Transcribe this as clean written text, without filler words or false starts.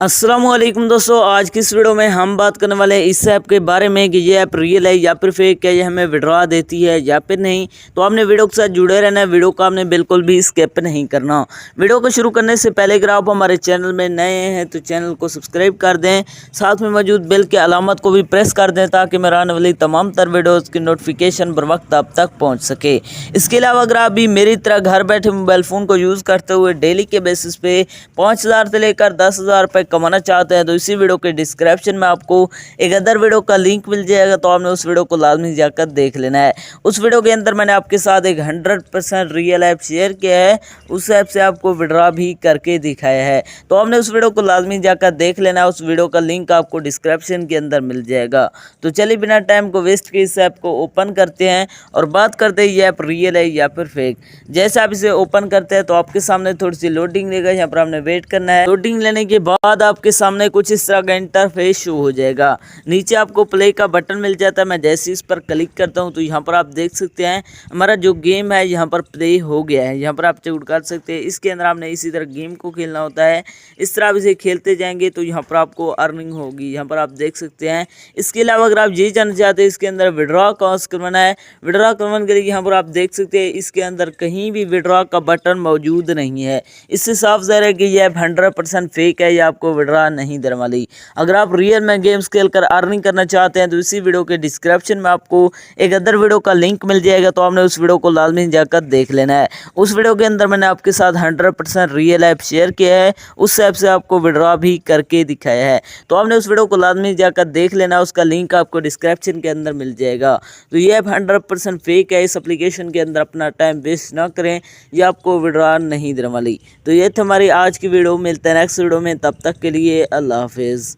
अस्सलामुअलैकुम दोस्तों, आज की इस वीडियो में हम बात करने वाले हैं इस ऐप के बारे में कि ये ऐप रियल है या फिर फेक है, ये हमें विड्रॉ देती है या फिर नहीं। तो आपने वीडियो के साथ जुड़े रहना है, वीडियो को आपने बिल्कुल भी स्किप नहीं करना। वीडियो को शुरू करने से पहले अगर आप हमारे चैनल में नए हैं तो चैनल को सब्सक्राइब कर दें, साथ में मौजूद बेल की अलामत को भी प्रेस कर दें ताकि मेरे आने वाली तमाम तर वीडियोज़ की नोटिफिकेशन बर वक्त आप तक पहुँच सके। इसके अलावा अगर आप भी मेरी तरह घर बैठे मोबाइल फ़ोन को यूज़ करते हुए डेली के बेसिस पे 5,000 से लेकर 10,000 रुपये कमाना चाहते हैं तो इसी वीडियो के डिस्क्रिप्शन में आपको एक अदर वीडियो का लिंक मिल जाएगा, तो आपने उस वीडियो को लाजमी जाकर देख लेना है। उस वीडियो के अंदर मैंने आपके साथ एक 100% रियल ऐप शेयर किया है, उस ऐप से आपको विड्रॉ भी करके दिखाया है, तो आपने उस वीडियो को लाजमी जाकर देख लेना है। उस वीडियो का लिंक आपको डिस्क्रिप्शन के अंदर मिल जाएगा। तो चलिए बिना टाइम को वेस्ट किए इस ऐप को ओपन करते हैं और बात करते हैं ये ऐप रियल है या फिर फेक। जैसे आप इसे ओपन करते हैं तो आपके सामने थोड़ी सी लोडिंग लेगा, यहाँ पर आपने वेट करना है। लोडिंग लेने के बाद आपके सामने कुछ इस तरह का इंटरफेस शो हो जाएगा। नीचे आपको प्ले का बटन मिल जाता है। मैं जैसे इस पर क्लिक करता हूं तो यहां पर आप देख सकते हैं हमारा जो गेम है यहां पर प्ले हो गया है। यहां पर आप चेक कर सकते हैं। इसके अंदर आपने इसी तरह गेम को खेलना होता है। इस तरह आप इसे खेलते जाएंगे तो यहाँ पर आपको अर्निंग होगी, यहाँ पर आप देख सकते हैं। इसके अलावा अगर आप ये जानना चाहते हैं इसके अंदर विड्रॉ कौन करवाना है, विड्रॉ करवाने के लिए यहाँ पर आप देख सकते हैं इसके अंदर कहीं भी विड्रॉ का बटन मौजूद नहीं है। इससे साफ ज़ाहिर है कि यह 100% फेक है, या आपको विड्रॉ नहीं देने वाली। अगर आप रियल में गेम्स खेलकर अर्निंग करना चाहते हैं तो इसी वीडियो के डिस्क्रिप्शन में आपको एक अदर वीडियो का लिंक मिल जाएगा, तो आपने उस वीडियो को लाजमी जाकर देख लेना है। उस वीडियो के अंदर मैंने आपके साथ 100% रियल ऐप शेयर किया है, उस ऐप से आपको विड्रॉ भी करके दिखाया है, तो आपने उस वीडियो को लाजमी जाकर देख लेना। उसका लिंक आपको डिस्क्रिप्शन के अंदर मिल जाएगा। तो ये ऐप 100% फेक है। इस एप्लीकेशन के अंदर अपना टाइम वेस्ट ना करें, यह आपको विड्रॉ नहीं देने वाली। तो ये थी हमारी आज की वीडियो। मिलते हैं नेक्स्ट वीडियो में, तब तक के लिए अल्लाह हाफिज़।